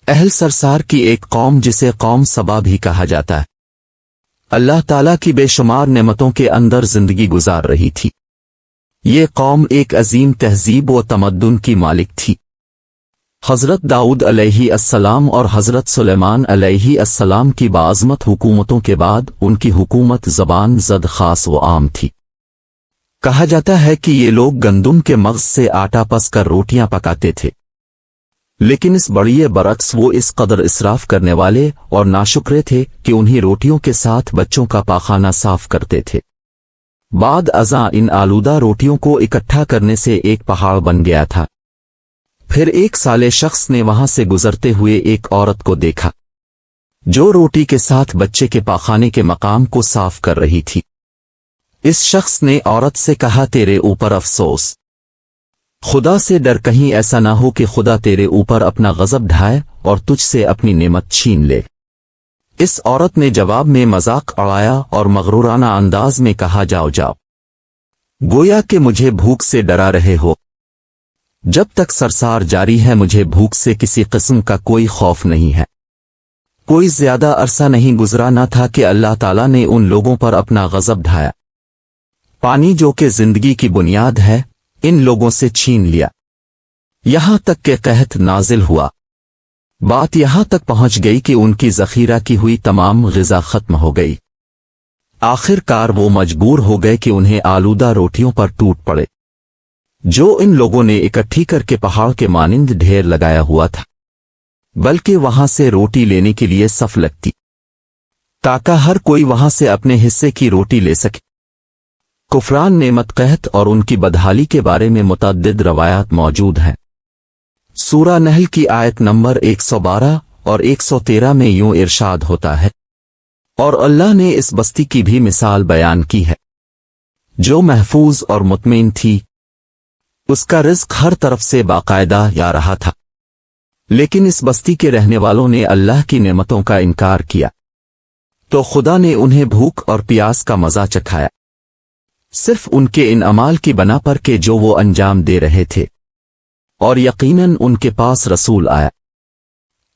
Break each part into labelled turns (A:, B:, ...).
A: اہل سرسار کی ایک قوم جسے قوم سبا بھی کہا جاتا ہے، اللہ تعالیٰ کی بے شمار نعمتوں کے اندر زندگی گزار رہی تھی۔ یہ قوم ایک عظیم تہذیب و تمدن کی مالک تھی۔ حضرت داؤد علیہ السلام اور حضرت سلیمان علیہ السلام کی باعظمت حکومتوں کے بعد ان کی حکومت زبان زد خاص و عام تھی۔ کہا جاتا ہے کہ یہ لوگ گندم کے مغز سے آٹا پس کر روٹیاں پکاتے تھے، لیکن اس بڑیے برعکس وہ اس قدر اسراف کرنے والے اور ناشکرے تھے کہ انہی روٹیوں کے ساتھ بچوں کا پاخانہ صاف کرتے تھے۔ بعد ازاں ان آلودہ روٹیوں کو اکٹھا کرنے سے ایک پہاڑ بن گیا تھا۔ پھر ایک صالح شخص نے وہاں سے گزرتے ہوئے ایک عورت کو دیکھا جو روٹی کے ساتھ بچے کے پاخانے کے مقام کو صاف کر رہی تھی۔ اس شخص نے عورت سے کہا، تیرے اوپر افسوس، خدا سے ڈر، کہیں ایسا نہ ہو کہ خدا تیرے اوپر اپنا غضب ڈھائے اور تجھ سے اپنی نعمت چھین لے۔ اس عورت نے جواب میں مذاق اڑایا اور مغرورانہ انداز میں کہا، جاؤ جاؤ، گویا کہ مجھے بھوک سے ڈرا رہے ہو۔ جب تک سرسار جاری ہے مجھے بھوک سے کسی قسم کا کوئی خوف نہیں ہے۔ کوئی زیادہ عرصہ نہیں گزرا نہ تھا کہ اللہ تعالیٰ نے ان لوگوں پر اپنا غضب ڈھایا۔ پانی جو کہ زندگی کی بنیاد ہے ان لوگوں سے چھین لیا، یہاں تک کہ قحط نازل ہوا۔ بات یہاں تک پہنچ گئی کہ ان کی ذخیرہ کی ہوئی تمام غذا ختم ہو گئی۔ آخر کار وہ مجبور ہو گئے کہ انہیں آلودہ روٹیوں پر ٹوٹ پڑے جو ان لوگوں نے اکٹھی کر کے پہاڑ کے مانند ڈھیر لگایا ہوا تھا، بلکہ وہاں سے روٹی لینے کے لیے صف لگتی تاکہ ہر کوئی وہاں سے اپنے حصے کی روٹی لے سکے۔ کفران نعمت، قحط اور ان کی بدحالی کے بارے میں متعدد روایات موجود ہیں۔ سورہ نحل کی آیت نمبر 112 اور 113 میں یوں ارشاد ہوتا ہے، اور اللہ نے اس بستی کی بھی مثال بیان کی ہے جو محفوظ اور مطمئن تھی، اس کا رزق ہر طرف سے باقاعدہ آ رہا تھا، لیکن اس بستی کے رہنے والوں نے اللہ کی نعمتوں کا انکار کیا تو خدا نے انہیں بھوک اور پیاس کا مزہ چکھایا، صرف ان کے ان اعمال کی بنا پر کہ جو وہ انجام دے رہے تھے، اور یقیناً ان کے پاس رسول آیا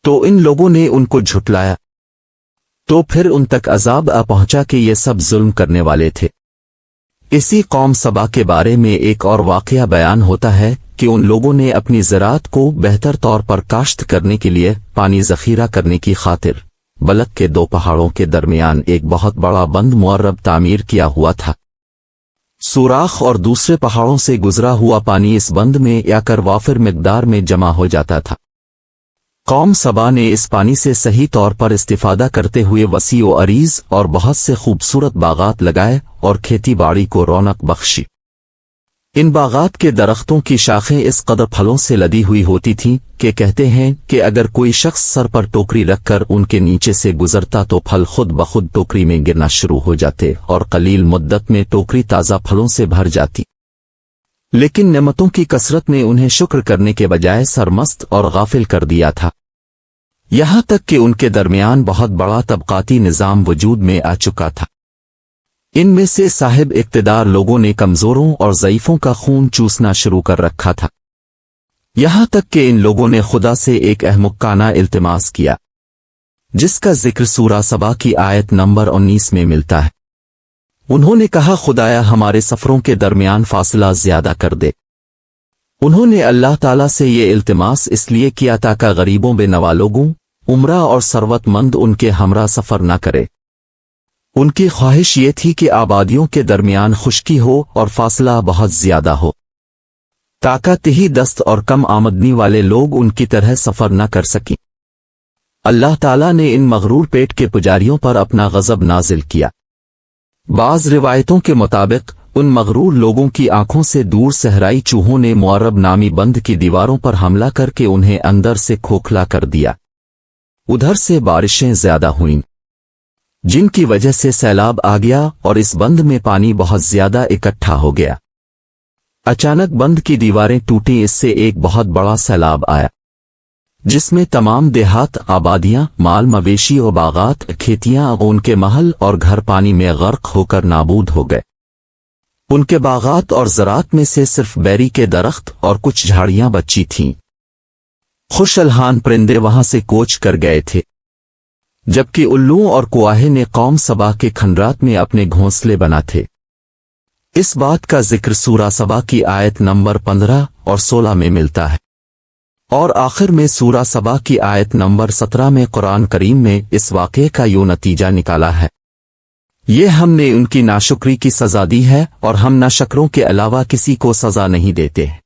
A: تو ان لوگوں نے ان کو جھٹلایا، تو پھر ان تک عذاب آ پہنچا کہ یہ سب ظلم کرنے والے تھے۔ اسی قوم سبا کے بارے میں ایک اور واقعہ بیان ہوتا ہے کہ ان لوگوں نے اپنی زراعت کو بہتر طور پر کاشت کرنے کے لیے پانی ذخیرہ کرنے کی خاطر بلک کے دو پہاڑوں کے درمیان ایک بہت بڑا بند معرب تعمیر کیا ہوا تھا۔ سوراخ اور دوسرے پہاڑوں سے گزرا ہوا پانی اس بند میں آ کر وافر مقدار میں جمع ہو جاتا تھا۔ قوم سبا نے اس پانی سے صحیح طور پر استفادہ کرتے ہوئے وسیع و عریض اور بہت سے خوبصورت باغات لگائے اور کھیتی باڑی کو رونق بخشی۔ ان باغات کے درختوں کی شاخیں اس قدر پھلوں سے لدی ہوئی ہوتی تھیں کہ کہتے ہیں کہ اگر کوئی شخص سر پر ٹوکری رکھ کر ان کے نیچے سے گزرتا تو پھل خود بخود ٹوکری میں گرنا شروع ہو جاتے اور قلیل مدت میں ٹوکری تازہ پھلوں سے بھر جاتی۔ لیکن نعمتوں کی کثرت نے انہیں شکر کرنے کے بجائے سرمست اور غافل کر دیا تھا، یہاں تک کہ ان کے درمیان بہت بڑا طبقاتی نظام وجود میں آ چکا تھا۔ ان میں سے صاحب اقتدار لوگوں نے کمزوروں اور ضعیفوں کا خون چوسنا شروع کر رکھا تھا، یہاں تک کہ ان لوگوں نے خدا سے ایک احمقانہ التماس کیا جس کا ذکر سورہ سبا کی آیت نمبر 19 میں ملتا ہے۔ انہوں نے کہا، خدایا ہمارے سفروں کے درمیان فاصلہ زیادہ کر دے۔ انہوں نے اللہ تعالیٰ سے یہ التماس اس لیے کیا تاکہ غریبوں بے نوا لوگوں، عمرہ اور ثروت مند ان کے ہمراہ سفر نہ کرے۔ ان کی خواہش یہ تھی کہ آبادیوں کے درمیان خشکی ہو اور فاصلہ بہت زیادہ ہو تاکہ تہی دست اور کم آمدنی والے لوگ ان کی طرح سفر نہ کر سکیں۔ اللہ تعالیٰ نے ان مغرور پیٹ کے پجاریوں پر اپنا غضب نازل کیا۔ بعض روایتوں کے مطابق ان مغرور لوگوں کی آنکھوں سے دور صحرائی چوہوں نے معرب نامی بند کی دیواروں پر حملہ کر کے انہیں اندر سے کھوکھلا کر دیا۔ ادھر سے بارشیں زیادہ ہوئیں جن کی وجہ سے سیلاب آ گیا اور اس بند میں پانی بہت زیادہ اکٹھا ہو گیا۔ اچانک بند کی دیواریں ٹوٹیں، اس سے ایک بہت بڑا سیلاب آیا جس میں تمام دیہات، آبادیاں، مال مویشی و باغات، کھیتیاں، ان کے محل اور گھر پانی میں غرق ہو کر نابود ہو گئے۔ ان کے باغات اور زراعت میں سے صرف بیری کے درخت اور کچھ جھاڑیاں بچی تھیں۔ خوش الحان پرندے وہاں سے کوچ کر گئے تھے، جبکہ الو اور کوآہے نے قوم سبا کے کھنڈرات میں اپنے گھونسلے بنا تھے۔ اس بات کا ذکر سورہ سبا کی آیت نمبر 15 اور 16 میں ملتا ہے، اور آخر میں سورہ سبا کی آیت نمبر 17 میں قرآن کریم میں اس واقعے کا یوں نتیجہ نکالا ہے: یہ ہم نے ان کی ناشکری کی سزا دی ہے اور ہم ناشکروں کے علاوہ کسی کو سزا نہیں دیتے ہیں۔